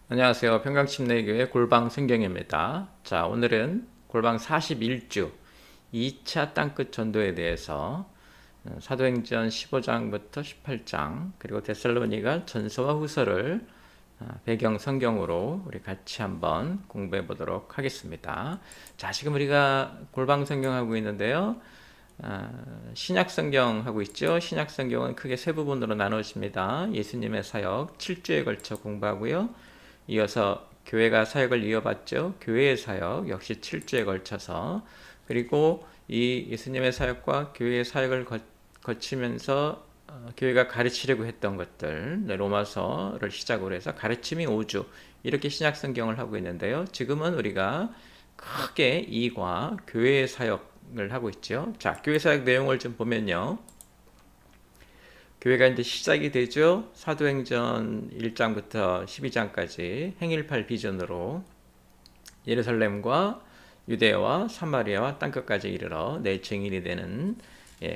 안녕하세요. 평강침례교회 골방 성경입니다. 자, 오늘은 골방 41주 2차 땅끝 전도에 대해서 사도행전 15장부터 18장 그리고 데살로니가 전서와 후서를 배경 성경으로 우리 같이 한번 공부해 보도록 하겠습니다. 자, 지금 우리가 골방 성경 하고 있는데요. 신약 성경 하고 있죠. 신약 성경은 크게 세 부분으로 나누어집니다. 예수님의 사역 7주에 걸쳐 공부하고요. 이어서 교회가 사역을 이어받죠. 교회의 사역 역시 7주에 걸쳐서, 그리고 이 예수님의 사역과 교회의 사역을 거치면서 교회가 가르치려고 했던 것들, 로마서를 시작으로 해서 가르침이 5주, 이렇게 신약 성경을 하고 있는데요. 지금은 우리가 크게 이과 교회의 사역을 하고 있죠. 자, 교회 사역 내용을 좀 보면요. 교회가 이제 시작이 되죠. 사도행전 1장부터 12장까지 행일팔 비전으로 예루살렘과 유대와 사마리아와 땅끝까지 이르러 내 증인이 되는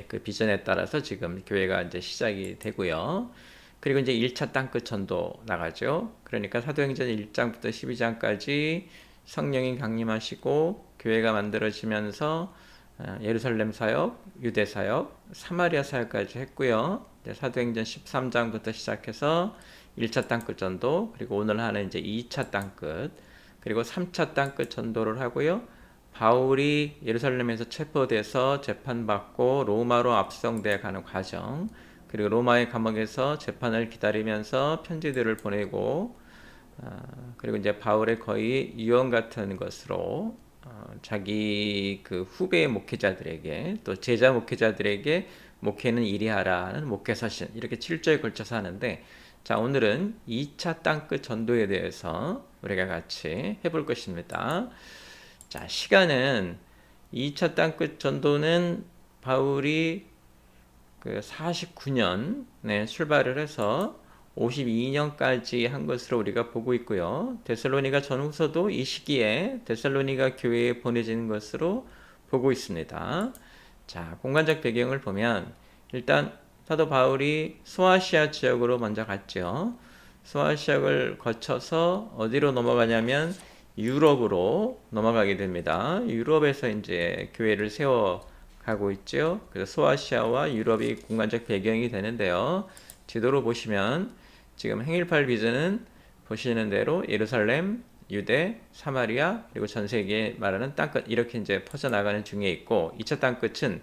그 비전에 따라서 지금 교회가 이제 시작이 되고요. 그리고 이제 1차 땅끝 전도 나가죠. 그러니까 사도행전 1장부터 12장까지 성령이 강림하시고 교회가 만들어지면서 예루살렘 사역, 유대 사역, 사마리아 사역까지 했고요. 사도행전 13장부터 시작해서 1차 땅끝 전도, 그리고 오늘 하는 이제 2차 땅끝, 그리고 3차 땅끝 전도를 하고요. 바울이 예루살렘에서 체포돼서 재판받고 로마로 압송돼 가는 과정, 그리고 로마의 감옥에서 재판을 기다리면서 편지들을 보내고, 그리고 이제 바울의 거의 유언 같은 것으로 자기 그 후배 목회자들에게 또 제자 목회자들에게 목회는 이리 하라는 목회서신, 이렇게 7조에 걸쳐서 하는데, 자, 오늘은 2차 땅끝 전도에 대해서 우리가 같이 해볼 것입니다. 자, 시간은 2차 땅끝 전도는 바울이 그 49년에 출발을 해서 52년까지 한 것으로 우리가 보고 있고요. 데살로니가 전후서도 이 시기에 데살로니가 교회에 보내지는 것으로 보고 있습니다. 자, 공간적 배경을 보면 일단 사도 바울이 소아시아 지역으로 먼저 갔죠. 소아시아를 거쳐서 어디로 넘어가냐면 유럽으로 넘어가게 됩니다. 유럽에서 이제 교회를 세워가고 있죠. 그래서 소아시아와 유럽이 공간적 배경이 되는데요. 지도로 보시면 지금 행일팔 비전은 보시는 대로 예루살렘, 유대, 사마리아, 그리고 전 세계에 말하는 땅끝, 이렇게 이제 퍼져나가는 중에 있고, 2차 땅끝은,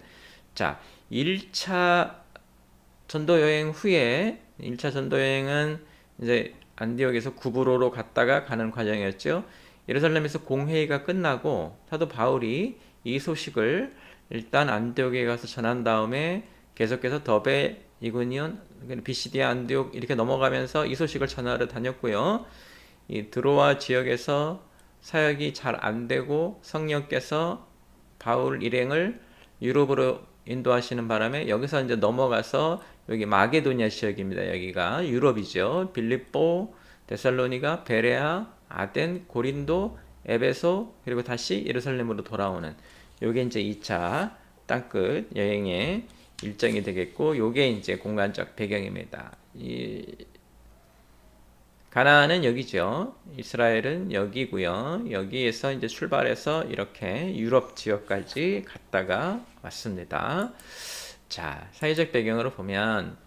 자, 1차 전도 여행 후에, 1차 전도 여행은 이제 안디옥에서 구브로로 갔다가 가는 과정이었죠. 예루살렘에서 공회의가 끝나고 사도 바울이 이 소식을 일단 안디옥에 가서 전한 다음에 계속해서 더베, 이고니온, 비시디아, 안디옥 이렇게 넘어가면서 이 소식을 전하러 다녔고요. 이 드로아 지역에서 사역이 잘 안 되고 성령께서 바울 일행을 유럽으로 인도하시는 바람에 여기서 이제 넘어가서 여기 마게도니아 지역입니다. 여기가 유럽이죠. 빌립보, 데살로니가, 베레아, 아덴, 고린도, 에베소, 그리고 다시 예루살렘으로 돌아오는, 요게 이제 2차 땅끝 여행의 일정이 되겠고, 요게 이제 공간적 배경입니다. 가나안은 여기죠. 이스라엘은 여기고요. 여기에서 이제 출발해서 이렇게 유럽 지역까지 갔다가 왔습니다. 자, 사회적 배경으로 보면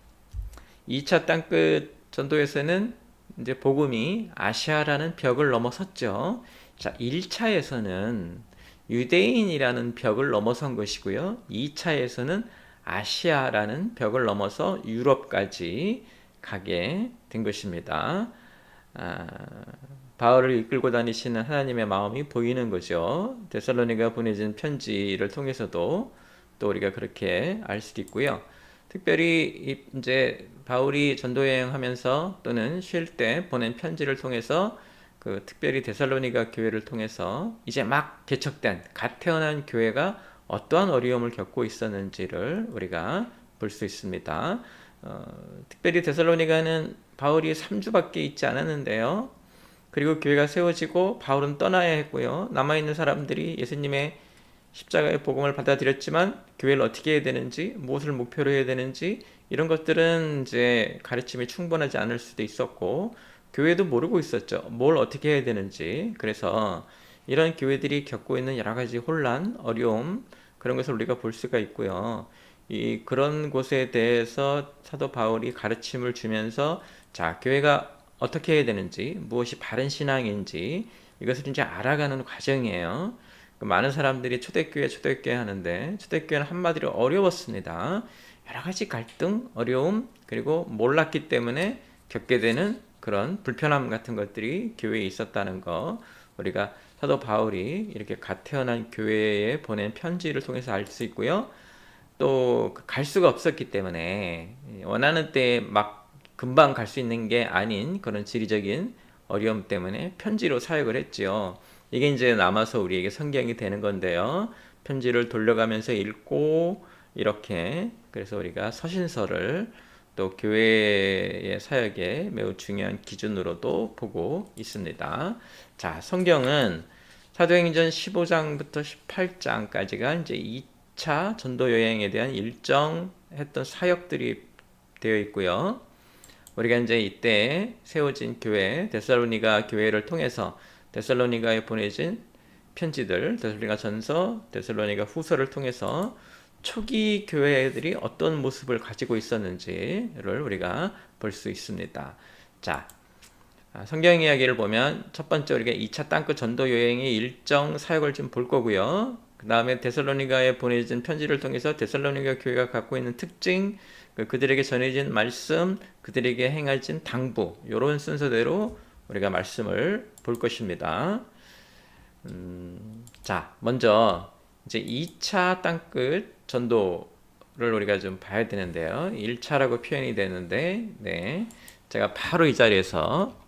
2차 땅끝 전도에서는 이제 복음이 아시아라는 벽을 넘어섰죠. 자, 1차에서는 유대인이라는 벽을 넘어선 것이고요. 2차에서는 아시아라는 벽을 넘어서 유럽까지 가게 된 것입니다. 바울을 이끌고 다니시는 하나님의 마음이 보이는 거죠. 데살로니가 보내진 편지를 통해서도 또 우리가 그렇게 알 수도 있고요. 특별히 이제 바울이 전도 여행하면서 또는 쉴 때 보낸 편지를 통해서 그 특별히 데살로니가 교회를 통해서 이제 막 개척된 갓 태어난 교회가 어떠한 어려움을 겪고 있었는지를 우리가 볼 수 있습니다. 특별히 데살로니가는 바울이 3주밖에 있지 않았는데요. 그리고 교회가 세워지고 바울은 떠나야 했고요. 남아있는 사람들이 예수님의 십자가의 복음을 받아들였지만 교회를 어떻게 해야 되는지, 무엇을 목표로 해야 되는지, 이런 것들은 이제 가르침이 충분하지 않을 수도 있었고, 교회도 모르고 있었죠. 뭘 어떻게 해야 되는지. 그래서 이런 교회들이 겪고 있는 여러 가지 혼란, 어려움, 그런 것을 우리가 볼 수가 있고요. 그런 곳에 대해서 사도 바울이 가르침을 주면서, 자, 교회가 어떻게 해야 되는지, 무엇이 바른 신앙인지, 이것을 이제 알아가는 과정이에요. 많은 사람들이 초대교회 하는데, 초대교회는 한마디로 어려웠습니다. 여러 가지 갈등, 어려움, 그리고 몰랐기 때문에 겪게 되는 그런 불편함 같은 것들이 교회에 있었다는 거, 우리가 사도 바울이 이렇게 갓 태어난 교회에 보낸 편지를 통해서 알 수 있고요. 또 갈 수가 없었기 때문에 원하는 때에 막 금방 갈 수 있는 게 아닌 그런 지리적인 어려움 때문에 편지로 사역을 했지요. 이게 이제 남아서 우리에게 성경이 되는 건데요. 편지를 돌려가면서 읽고 이렇게, 그래서 우리가 서신서를 또 교회의 사역에 매우 중요한 기준으로도 보고 있습니다. 자, 성경은 사도행전 15장부터 18장까지가 이제 2차 전도 여행에 대한 일정했던 사역들이 되어 있고요. 우리가 이제 이때 세워진 교회, 데살로니가 교회를 통해서 데살로니가에 보내진 편지들, 데살로니가 전서, 데살로니가 후서를 통해서 초기 교회들이 어떤 모습을 가지고 있었는지를 우리가 볼 수 있습니다. 자, 성경 이야기를 보면 첫 번째 우리가 2차 땅끝 전도 여행의 일정 사역을 좀 볼 거고요. 그 다음에 데살로니가에 보내진 편지를 통해서 데살로니가 교회가 갖고 있는 특징, 그들에게 전해진 말씀, 그들에게 행해진 당부, 이런 순서대로 우리가 말씀을 볼 것입니다. 자, 먼저 이제 2차 땅끝 전도를 우리가 좀 봐야 되는데요. 1차라고 표현이 되는데, 네, 제가 바로 이 자리에서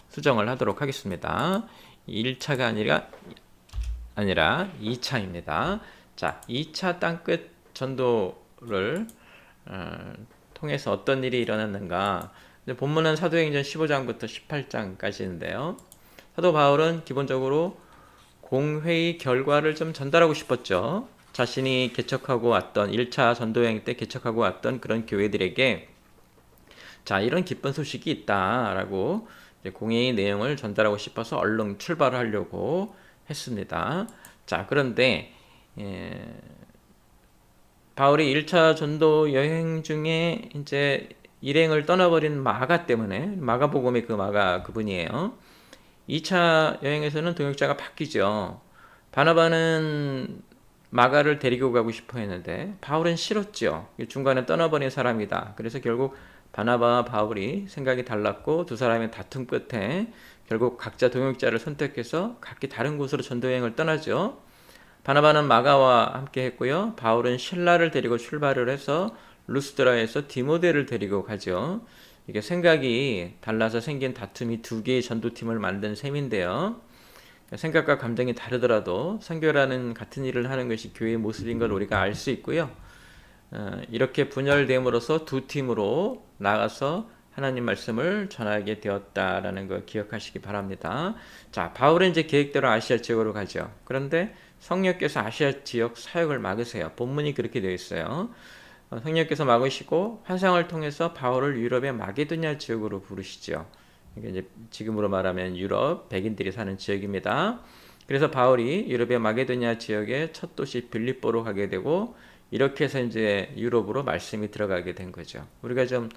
수정을 하도록 하겠습니다. 1차가 아니라 2차입니다. 자, 2차 땅끝 전도를 통해서 어떤 일이 일어났는가. 본문은 사도행전 15장부터 18장까지인데요. 사도 바울은 기본적으로 공회의 결과를 좀 전달하고 싶었죠. 자신이 개척하고 왔던 1차 전도여행 때 개척하고 왔던 그런 교회들에게, 자, 이런 기쁜 소식이 있다라고 공회의 내용을 전달하고 싶어서 얼른 출발을 하려고 했습니다. 자, 그런데 바울이 1차 전도 여행 중에 이제 일행을 떠나버린 마가 때문에, 마가복음의 그 마가 그분이에요. 2차 여행에서는 동역자가 바뀌죠. 바나바는 마가를 데리고 가고 싶어 했는데 바울은 싫었죠. 중간에 떠나버린 사람이다. 그래서 결국 바나바와 바울이 생각이 달랐고 두 사람의 다툼 끝에 결국 각자 동역자를 선택해서 각기 다른 곳으로 전도여행을 떠나죠. 바나바는 마가와 함께 했고요. 바울은 실라를 데리고 출발을 해서 루스드라에서 디모데를 데리고 가죠. 이게 생각이 달라서 생긴 다툼이 두 개의 전도팀을 만든 셈인데요. 생각과 감정이 다르더라도 선교라는 같은 일을 하는 것이 교회의 모습인 걸 우리가 알 수 있고요. 이렇게 분열됨으로써 두 팀으로 나가서 하나님 말씀을 전하게 되었다라는 걸 기억하시기 바랍니다. 자, 바울은 이제 계획대로 아시아 지역으로 가죠. 그런데 성령께서 아시아 지역 사역을 막으세요. 본문이 그렇게 되어 있어요. 성령께서 막으시고 환상을 통해서 바울을 유럽의 마게도냐 지역으로 부르시죠. 이게 이제 지금으로 말하면 유럽 백인들이 사는 지역입니다. 그래서 바울이 유럽의 마게도냐 지역의 첫 도시 빌립보로 가게 되고, 이렇게 해서 이제 유럽으로 말씀이 들어가게 된 거죠. 우리가 좀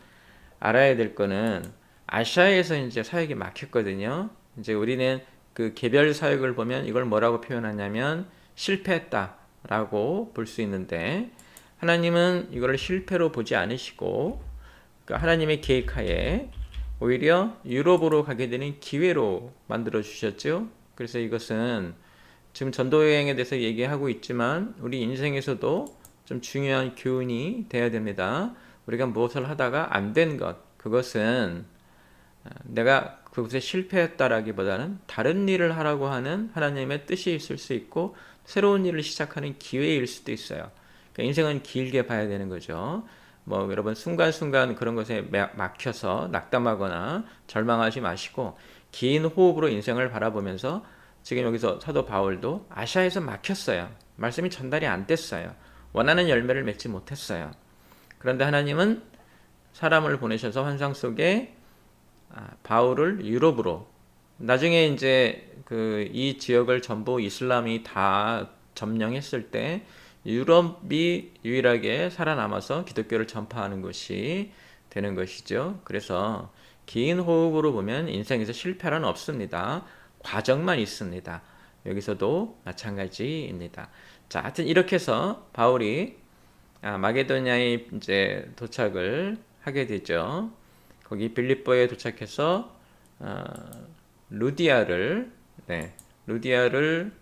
알아야 될 거는 아시아에서 이제 사역이 막혔거든요. 이제 우리는 그 개별 사역을 보면 이걸 뭐라고 표현하냐면 실패했다라고 볼 수 있는데, 하나님은 이거를 실패로 보지 않으시고 그러니까 하나님의 계획하에 오히려 유럽으로 가게 되는 기회로 만들어 주셨죠. 그래서 이것은 지금 전도여행에 대해서 얘기하고 있지만 우리 인생에서도 좀 중요한 교훈이 되어야 됩니다. 우리가 무엇을 하다가 안 된 것, 그것은 내가 그것에 실패했다라기보다는 다른 일을 하라고 하는 하나님의 뜻이 있을 수 있고 새로운 일을 시작하는 기회일 수도 있어요. 그러니까 인생은 길게 봐야 되는 거죠. 뭐 여러분 순간순간 그런 것에 막혀서 낙담하거나 절망하지 마시고 긴 호흡으로 인생을 바라보면서, 지금 여기서 사도 바울도 아시아에서 막혔어요. 말씀이 전달이 안 됐어요. 원하는 열매를 맺지 못했어요. 그런데 하나님은 사람을 보내셔서 환상 속에 바울을 유럽으로, 나중에 이제 이 지역을 전부 이슬람이 다 점령했을 때 유럽이 유일하게 살아남아서 기독교를 전파하는 것이 되는 것이죠. 그래서 긴 호흡으로 보면 인생에서 실패는 없습니다. 과정만 있습니다. 여기서도 마찬가지입니다. 자, 하여튼 이렇게 해서 바울이 마게도냐에 이제 도착을 하게 되죠. 거기 빌립보에 도착해서 루디아를 네, 루디아를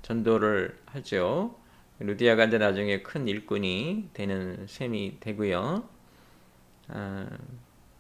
전도를 하죠. 루디아가 이제 나중에 큰 일꾼이 되는 셈이 되고요.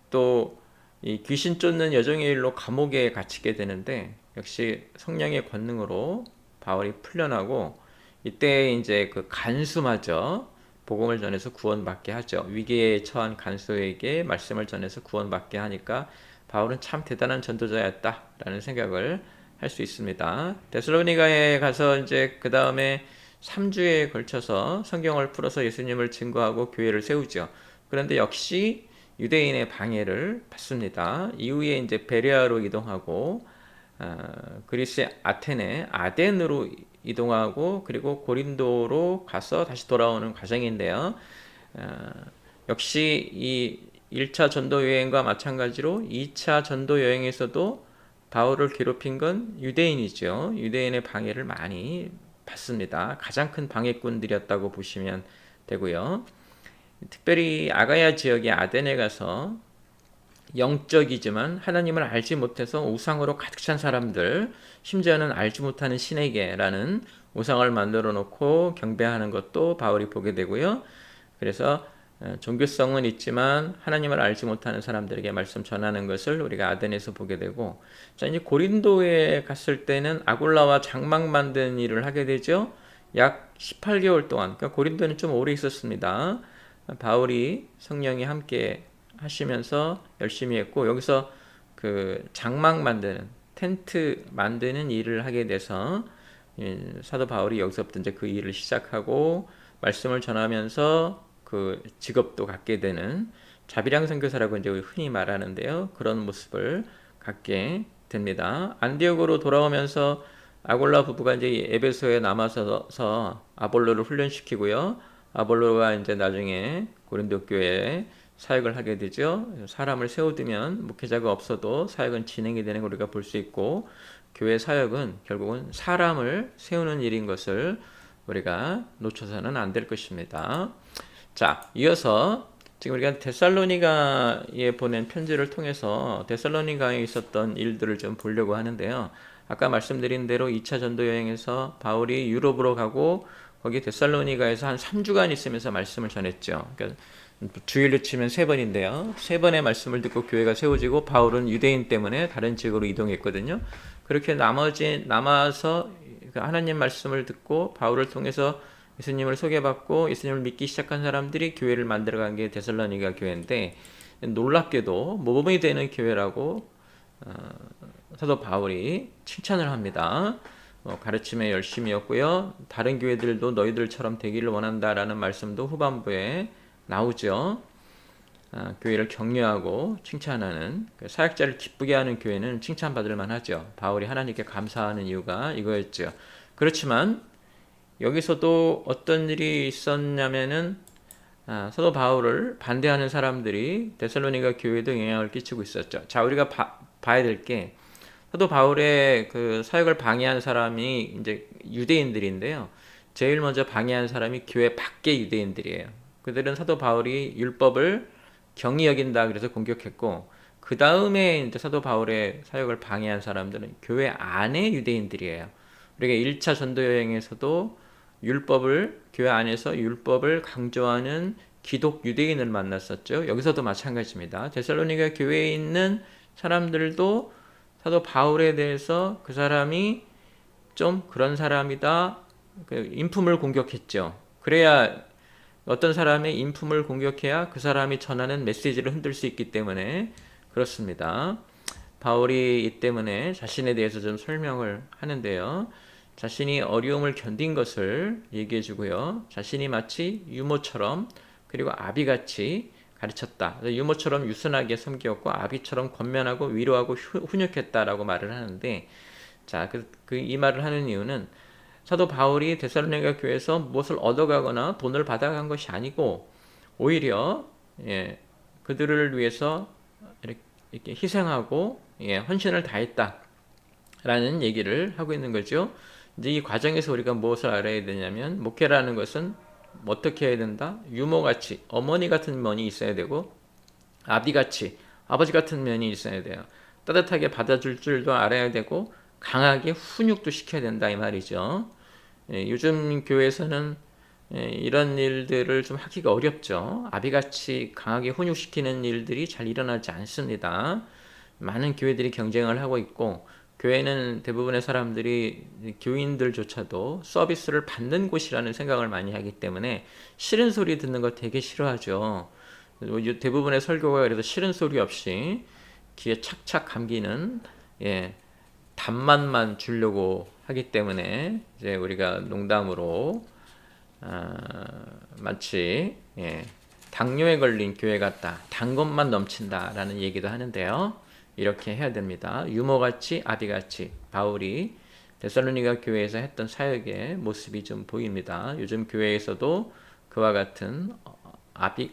또 이 귀신 쫓는 여종의 일로 감옥에 갇히게 되는데 역시 성령의 권능으로 바울이 풀려나고 이때 이제 그 간수마저 복음을 전해서 구원받게 하죠. 위기에 처한 간수에게 말씀을 전해서 구원받게 하니까 바울은 참 대단한 전도자였다라는 생각을 할 수 있습니다. 데살로니가에 가서 이제 그 다음에 3주에 걸쳐서 성경을 풀어서 예수님을 증거하고 교회를 세우죠. 그런데 역시 유대인의 방해를 받습니다. 이후에 이제 베레아로 이동하고 그리스의 아테네, 아덴으로 이동하고 그리고 고린도로 가서 다시 돌아오는 과정인데요. 역시 이 1차 전도 여행과 마찬가지로 2차 전도 여행에서도 바울을 괴롭힌 건 유대인이죠. 유대인의 방해를 많이 받습니다. 가장 큰 방해꾼들이었다고 보시면 되고요. 특별히 아가야 지역의 아덴에 가서 영적이지만 하나님을 알지 못해서 우상으로 가득 찬 사람들, 심지어는 알지 못하는 신에게라는 우상을 만들어 놓고 경배하는 것도 바울이 보게 되고요. 그래서 종교성은 있지만 하나님을 알지 못하는 사람들에게 말씀 전하는 것을 우리가 아덴에서 보게 되고, 자, 이제 고린도에 갔을 때는 아굴라와 장막 만드는 일을 하게 되죠. 약 18개월 동안, 그러니까 고린도는 좀 오래 있었습니다. 바울이 성령이 함께 하시면서 열심히 했고, 여기서 그 장막 만드는, 텐트 만드는 일을 하게 돼서 사도 바울이 여기서부터 이제 그 일을 시작하고 말씀을 전하면서 그 직업도 갖게 되는 자비랑 선교사라고 이제 흔히 말하는데요. 그런 모습을 갖게 됩니다. 안디옥으로 돌아오면서 아골라 부부가 이제 에베소에 남아서 아볼로를 훈련시키고요. 아볼로가 이제 나중에 고린도 교회에 사역을 하게 되죠. 사람을 세워두면 목회자가 없어도 사역은 진행이 되는 걸 우리가 볼 수 있고, 교회 사역은 결국은 사람을 세우는 일인 것을 우리가 놓쳐서는 안 될 것입니다. 자, 이어서 지금 우리가 데살로니가에 보낸 편지를 통해서 데살로니가에 있었던 일들을 좀 보려고 하는데요. 아까 말씀드린 대로 2차 전도 여행에서 바울이 유럽으로 가고 거기 데살로니가에서 한 3주간 있으면서 말씀을 전했죠. 그러니까 주일로 치면 3번인데요. 3번의 말씀을 듣고 교회가 세워지고 바울은 유대인 때문에 다른 지역으로 이동했거든요. 그렇게 남아서 하나님 말씀을 듣고 바울을 통해서 예수님을 소개받고 예수님을 믿기 시작한 사람들이 교회를 만들어간 게 데살로니가 교회인데, 놀랍게도 모범이 되는 교회라고 사도 바울이 칭찬을 합니다. 가르침에 열심이었고요. 다른 교회들도 너희들처럼 되기를 원한다라는 말씀도 후반부에 나오죠. 교회를 격려하고 칭찬하는, 사역자를 기쁘게 하는 교회는 칭찬받을 만하죠. 바울이 하나님께 감사하는 이유가 이거였죠. 그렇지만 여기서도 어떤 일이 있었냐면은 사도 바울을 반대하는 사람들이 데살로니가 교회에도 영향을 끼치고 있었죠. 자, 우리가 봐야 될 게, 사도 바울의 그 사역을 방해한 사람이 이제 유대인들인데요. 제일 먼저 방해한 사람이 교회 밖의 유대인들이에요. 그들은 사도 바울이 율법을 경히 여긴다 그래서 공격했고, 그 다음에 이제 사도 바울의 사역을 방해한 사람들은 교회 안의 유대인들이에요. 우리가 1차 전도 여행에서도 교회 안에서 율법을 강조하는 기독 유대인을 만났었죠. 여기서도 마찬가지입니다. 데살로니가 교회에 있는 사람들도 사도 바울에 대해서 그 사람이 좀 그런 사람이다, 인품을 공격했죠. 그래야, 어떤 사람의 인품을 공격해야 그 사람이 전하는 메시지를 흔들 수 있기 때문에 그렇습니다. 바울이 이 때문에 자신에 대해서 좀 설명을 하는데요. 자신이 어려움을 견딘 것을 얘기해 주고요. 자신이 마치 유모처럼 그리고 아비같이 가르쳤다. 유모처럼 유순하게 섬기었고 아비처럼 권면하고 위로하고 훈육했다라고 말을 하는데, 자, 이 말을 하는 이유는 사도 바울이 데살로니가 교회에서 무엇을 얻어가거나 돈을 받아간 것이 아니고 오히려 그들을 위해서 이렇게 희생하고 헌신을 다했다라는 얘기를 하고 있는 거죠. 이제 이 과정에서 우리가 무엇을 알아야 되냐면 목회라는 것은 어떻게 해야 된다? 유모같이 어머니 같은 면이 있어야 되고 아비같이 아버지 같은 면이 있어야 돼요. 따뜻하게 받아줄 줄도 알아야 되고 강하게 훈육도 시켜야 된다 이 말이죠. 요즘 교회에서는 이런 일들을 좀 하기가 어렵죠. 아비같이 강하게 훈육시키는 일들이 잘 일어나지 않습니다. 많은 교회들이 경쟁을 하고 있고 교회는 대부분의 사람들이 교인들조차도 서비스를 받는 곳이라는 생각을 많이 하기 때문에 싫은 소리 듣는 거 되게 싫어하죠. 대부분의 설교가 그래서 싫은 소리 없이 귀에 착착 감기는 단맛만 주려고 하기 때문에 이제 우리가 농담으로 마치 당뇨에 걸린 교회 같다, 단 것만 넘친다라는 얘기도 하는데요. 이렇게 해야 됩니다. 유모같이 아비같이 바울이 데살로니가 교회에서 했던 사역의 모습이 좀 보입니다. 요즘 교회에서도 그와 같은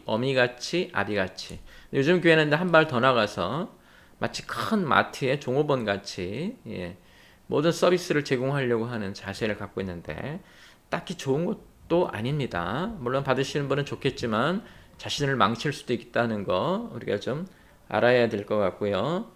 어미같이 아비같이, 요즘 교회는 한 발 더 나가서 마치 큰 마트의 종업원 같이 모든 서비스를 제공하려고 하는 자세를 갖고 있는데 딱히 좋은 것도 아닙니다. 물론 받으시는 분은 좋겠지만 자신을 망칠 수도 있다는 거 우리가 좀 알아야 될 것 같고요.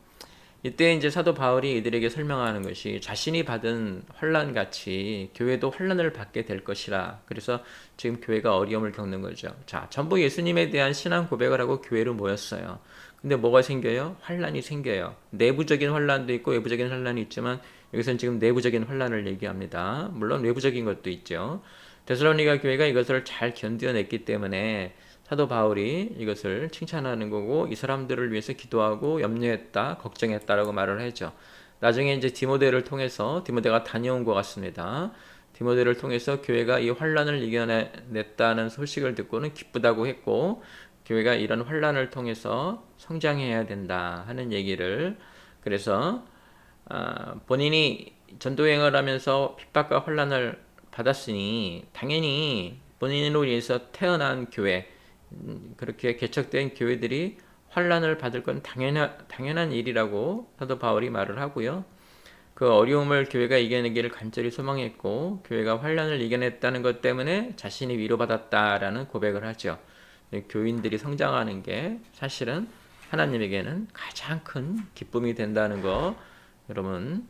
이때 이제 사도 바울이 이들에게 설명하는 것이 자신이 받은 환난 같이 교회도 환난을 받게 될 것이라. 그래서 지금 교회가 어려움을 겪는 거죠. 자, 전부 예수님에 대한 신앙 고백을 하고 교회로 모였어요. 근데 뭐가 생겨요? 환난이 생겨요. 내부적인 환난도 있고 외부적인 환난이 있지만 여기서는 지금 내부적인 환난을 얘기합니다. 물론 외부적인 것도 있죠. 데살로니가 교회가 이것을 잘 견뎌냈기 때문에 사도 바울이 이것을 칭찬하는 거고 이 사람들을 위해서 기도하고 염려했다, 걱정했다라고 말을 하죠. 나중에 이제 디모데를 통해서 디모데가 다녀온 것 같습니다. 디모데를 통해서 교회가 이 환란을 이겨냈다는 소식을 듣고는 기쁘다고 했고 교회가 이런 환란을 통해서 성장해야 된다 하는 얘기를 그래서 본인이 전도행을 하면서 핍박과 환란을 받았으니 당연히 본인으로 인해서 태어난 교회 그렇게 개척된 교회들이 환란을 받을 건 당연한 일이라고 사도 바울이 말을 하고요. 그 어려움을 교회가 이겨내기를 간절히 소망했고 교회가 환란을 이겨냈다는 것 때문에 자신이 위로받았다라는 고백을 하죠. 교인들이 성장하는 게 사실은 하나님에게는 가장 큰 기쁨이 된다는 거 여러분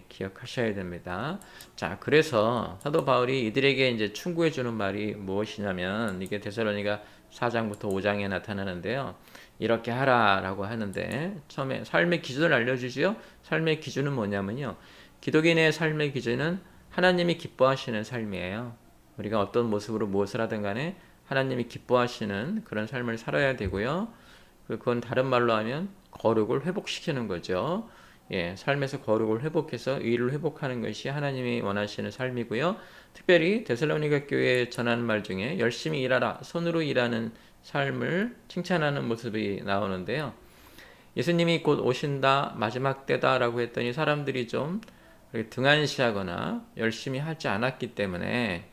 기억하셔야 됩니다. 자, 그래서 사도 바울이 이들에게 이제 충고해 주는 말이 무엇이냐면 이게 데살로니가 4장부터 5장에 나타나는데요. 이렇게 하라라고 하는데 처음에 삶의 기준을 알려주지요. 삶의 기준은 뭐냐면요. 기독인의 삶의 기준은 하나님이 기뻐하시는 삶이에요. 우리가 어떤 모습으로 무엇을 하든 간에 하나님이 기뻐하시는 그런 삶을 살아야 되고요. 그건 다른 말로 하면 거룩을 회복시키는 거죠. 삶에서 거룩을 회복해서 의를 회복하는 것이 하나님이 원하시는 삶이고요. 특별히 데살로니가 교회에 전하는 말 중에 열심히 일하라, 손으로 일하는 삶을 칭찬하는 모습이 나오는데요. 예수님이 곧 오신다, 마지막 때다라고 했더니 사람들이 좀 등한시하거나 열심히 하지 않았기 때문에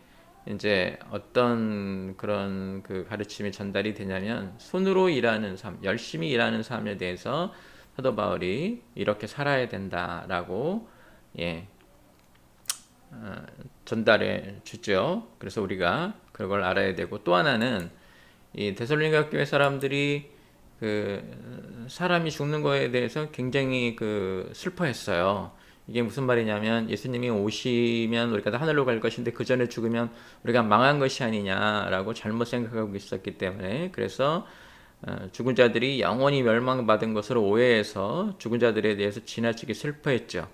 이제 어떤 그런 그 가르침이 전달이 되냐면 손으로 일하는 삶, 열심히 일하는 삶에 대해서 사도 바울이 이렇게 살아야 된다라고 전달해 주죠. 그래서 우리가 그걸 알아야 되고 또 하나는 이 데살로니가 교회 사람들이 그 사람이 죽는 거에 대해서 굉장히 그 슬퍼했어요. 이게 무슨 말이냐면 예수님이 오시면 우리가 다 하늘로 갈 것인데 그 전에 죽으면 우리가 망한 것이 아니냐라고 잘못 생각하고 있었기 때문에 그래서 죽은 자들이 영원히 멸망받은 것으로 오해해서 죽은 자들에 대해서 지나치게 슬퍼했죠.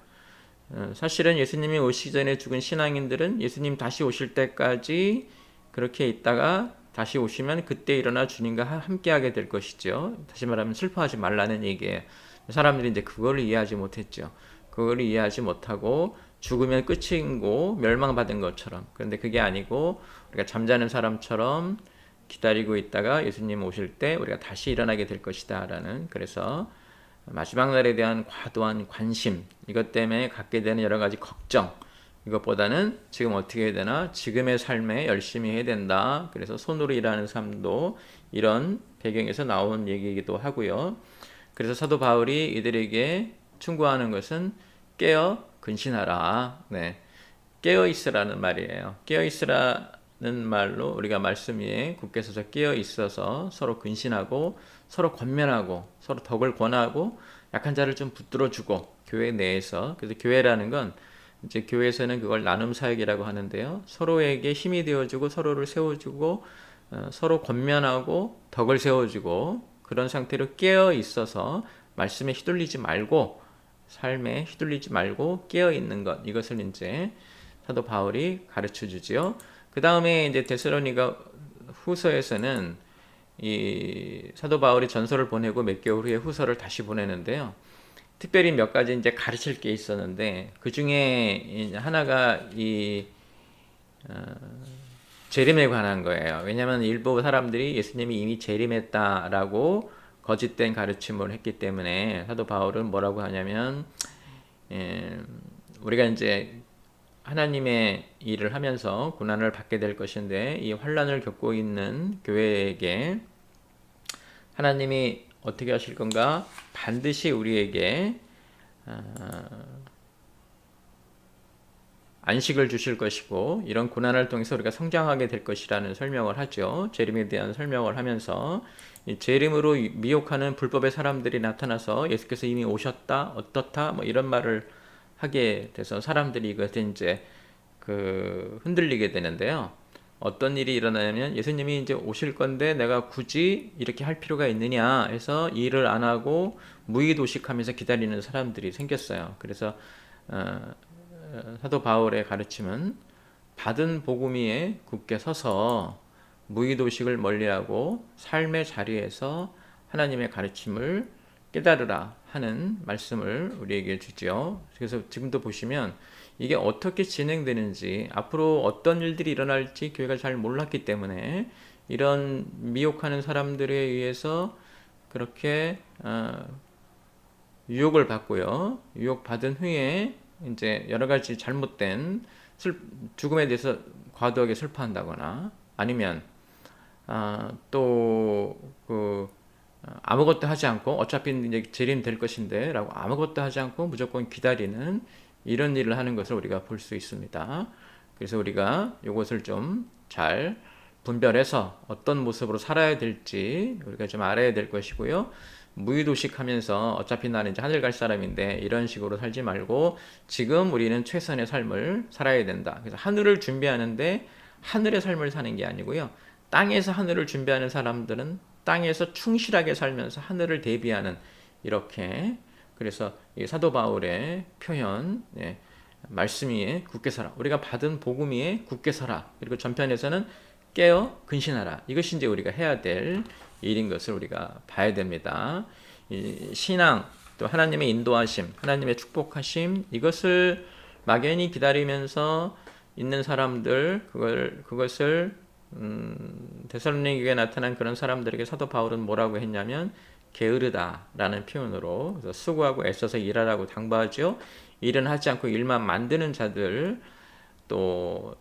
사실은 예수님이 오시기 전에 죽은 신앙인들은 예수님 다시 오실 때까지 그렇게 있다가 다시 오시면 그때 일어나 주님과 함께하게 될 것이죠. 다시 말하면 슬퍼하지 말라는 얘기예요. 사람들이 이제 그걸 이해하지 못했죠. 그걸 이해하지 못하고 죽으면 끝이고 멸망받은 것처럼. 그런데 그게 아니고 우리가 잠자는 사람처럼 기다리고 있다가 예수님 오실 때 우리가 다시 일어나게 될 것이다 라는, 그래서 마지막 날에 대한 과도한 관심, 이것 때문에 갖게 되는 여러 가지 걱정, 이것보다는 지금 어떻게 해야 되나, 지금의 삶에 열심히 해야 된다. 그래서 손으로 일하는 삶도 이런 배경에서 나온 얘기이기도 하고요. 그래서 사도 바울이 이들에게 충고하는 것은 깨어 근신하라. 네. 깨어 있으라는 말이에요. 깨어 있으라는 말로 우리가 말씀 위에 굳게 서서 깨어 있어서 서로 근신하고 서로 권면하고 서로 덕을 권하고 약한 자를 좀 붙들어 주고, 교회 내에서. 그래서 교회라는 건 이제 교회에서는 그걸 나눔 사역이라고 하는데요. 서로에게 힘이 되어주고 서로를 세워주고 서로 권면하고 덕을 세워주고, 그런 상태로 깨어 있어서 말씀에 휘둘리지 말고, 삶에 휘둘리지 말고 깨어 있는 것, 이것을 이제 사도 바울이 가르쳐 주지요. 그 다음에 이제 데살로니가 후서에서는 이 사도 바울이 전서를 보내고 몇 개월 후에 후서를 다시 보내는데요. 특별히 몇 가지 이제 가르칠 게 있었는데, 그 중에 하나가 이 재림에 관한 거예요. 왜냐하면 일부 사람들이 예수님이 이미 재림했다라고 거짓된 가르침을 했기 때문에 사도 바울은 뭐라고 하냐면, 우리가 이제 하나님의 일을 하면서 고난을 받게 될 것인데, 이 환난을 겪고 있는 교회에게 하나님이 어떻게 하실 건가? 반드시 우리에게 안식을 주실 것이고, 이런 고난을 통해서 우리가 성장하게 될 것이라는 설명을 하죠. 재림에 대한 설명을 하면서, 이 재림으로 미혹하는 불법의 사람들이 나타나서 예수께서 이미 오셨다, 어떻다, 뭐 이런 말을 하게 돼서 사람들이 이것에 이제 흔들리게 되는데요. 어떤 일이 일어나냐면, 예수님이 이제 오실 건데 내가 굳이 이렇게 할 필요가 있느냐 해서 일을 안 하고 무의도식하면서 기다리는 사람들이 생겼어요. 그래서 사도 바울의 가르침은 받은 복음 위에 굳게 서서 무의도식을 멀리하고 삶의 자리에서 하나님의 가르침을 깨달으라 하는 말씀을 우리에게 주죠. 그래서 지금도 보시면 이게 어떻게 진행되는지, 앞으로 어떤 일들이 일어날지 교회가 잘 몰랐기 때문에 이런 미혹하는 사람들에 의해서 그렇게 유혹을 받고요. 유혹받은 후에 이제 여러 가지 잘못된 죽음에 대해서 과도하게 슬퍼한다거나, 아니면 아무것도 하지 않고 어차피 이제 재림 될 것인데 라고 아무것도 하지 않고 무조건 기다리는 이런 일을 하는 것을 우리가 볼 수 있습니다. 그래서 우리가 이것을 좀 잘 분별해서 어떤 모습으로 살아야 될지 우리가 좀 알아야 될 것이고요. 무의도식하면서 어차피 나는 이제 하늘 갈 사람인데 이런 식으로 살지 말고 지금 우리는 최선의 삶을 살아야 된다. 그래서 하늘을 준비하는데 하늘의 삶을 사는 게 아니고요. 땅에서 하늘을 준비하는 사람들은 땅에서 충실하게 살면서 하늘을 대비하는, 이렇게. 그래서 이 사도 바울의 표현, 말씀 위에 굳게 서라. 우리가 받은 복음 위에 굳게 서라. 그리고 전편에서는 깨어 근신하라. 이것이 이제 우리가 해야 될 일인 것을 우리가 봐야 됩니다. 이 신앙, 또 하나님의 인도하심, 하나님의 축복하심, 이것을 막연히 기다리면서 있는 사람들, 그것을 데살로니가에 나타난 그런 사람들에게 사도 바울은 뭐라고 했냐면 게으르다라는 표현으로, 그래서 수고하고 애써서 일하라고 당부하죠. 일은 하지 않고 일만 만드는 자들, 또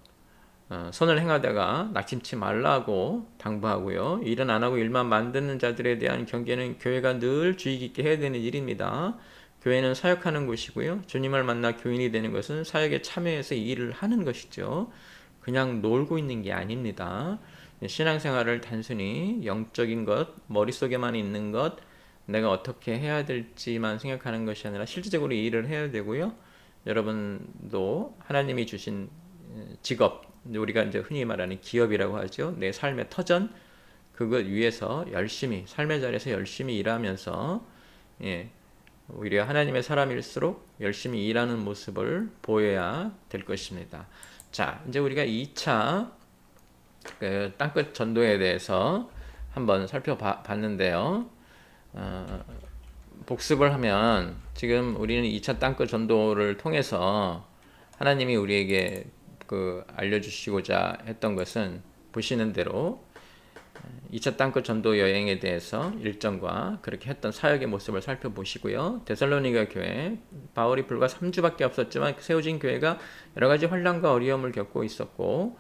선을 행하다가 낙심치 말라고 당부하고요. 일은 안 하고 일만 만드는 자들에 대한 경계는 교회가 늘 주의 깊게 해야 되는 일입니다. 교회는 사역하는 곳이고요. 주님을 만나 교인이 되는 것은 사역에 참여해서 일을 하는 것이죠. 그냥 놀고 있는 게 아닙니다. 신앙생활을 단순히 영적인 것, 머릿속에만 있는 것, 내가 어떻게 해야 될지만 생각하는 것이 아니라 실질적으로 일을 해야 되고요. 여러분도 하나님이 주신 직업, 우리가 이제 흔히 말하는 기업이라고 하죠. 내 삶의 터전, 그것 위해서 열심히, 삶의 자리에서 열심히 일하면서, 오히려 하나님의 사람일수록 열심히 일하는 모습을 보여야 될 것입니다. 자, 이제 우리가 2차 땅끝 전도에 대해서 한번 살펴봤는데요. 복습을 하면 지금 우리는 2차 땅끝 전도를 통해서 하나님이 우리에게 알려주시고자 했던 것은 보시는 대로 2차 땅끝 전도 여행에 대해서 일정과 그렇게 했던 사역의 모습을 살펴보시고요. 데살로니가 교회, 바울이 불과 3주밖에 없었지만 세워진 교회가 여러 가지 환난과 어려움을 겪고 있었고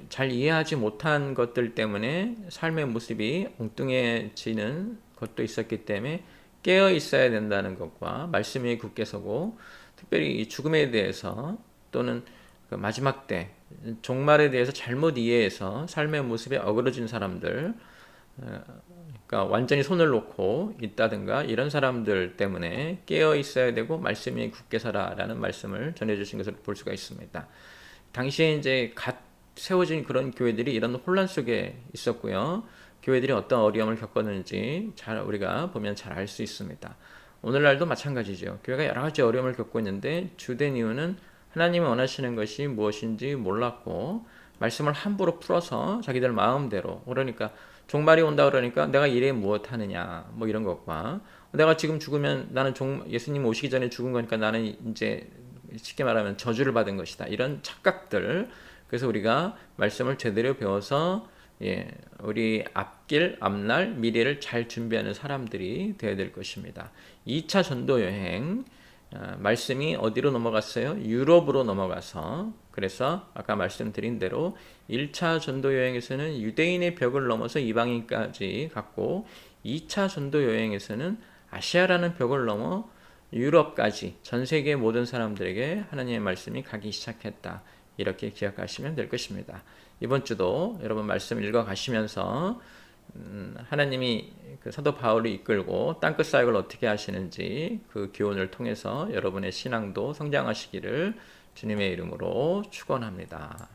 잘 이해하지 못한 것들 때문에 삶의 모습이 엉뚱해지는 것도 있었기 때문에 깨어 있어야 된다는 것과 말씀 위에 굳게 서고 특별히 이 죽음에 대해서 또는 그 마지막 때 종말에 대해서 잘못 이해해서 삶의 모습에 어그러진 사람들, 그러니까 완전히 손을 놓고 있다든가 이런 사람들 때문에 깨어 있어야 되고 말씀에 굳게 서라라는 말씀을 전해주신 것을 볼 수가 있습니다. 당시에 이제 갓 세워진 그런 교회들이 이런 혼란 속에 있었고요. 교회들이 어떤 어려움을 겪었는지 잘 우리가 보면 잘 알 수 있습니다. 오늘날도 마찬가지죠. 교회가 여러 가지 어려움을 겪고 있는데 주된 이유는 하나님이 원하시는 것이 무엇인지 몰랐고 말씀을 함부로 풀어서 자기들 마음대로, 그러니까 종말이 온다 그러니까 내가 이래 무엇하느냐 뭐 이런 것과 내가 지금 죽으면 나는 예수님 오시기 전에 죽은 거니까 나는 이제 쉽게 말하면 저주를 받은 것이다, 이런 착각들. 그래서 우리가 말씀을 제대로 배워서 우리 앞길, 앞날, 미래를 잘 준비하는 사람들이 되어야 될 것입니다. 2차 전도 여행, 말씀이 어디로 넘어갔어요? 유럽으로 넘어가서, 그래서 아까 말씀드린 대로 1차 전도 여행에서는 유대인의 벽을 넘어서 이방인까지 갔고 2차 전도 여행에서는 아시아라는 벽을 넘어 유럽까지 전 세계 모든 사람들에게 하나님의 말씀이 가기 시작했다. 이렇게 기억하시면 될 것입니다. 이번 주도 여러분 말씀 읽어 가시면서 하나님이 그 사도 바울을 이끌고 땅끝 사역을 어떻게 하시는지 그 교훈을 통해서 여러분의 신앙도 성장하시기를 주님의 이름으로 축원합니다.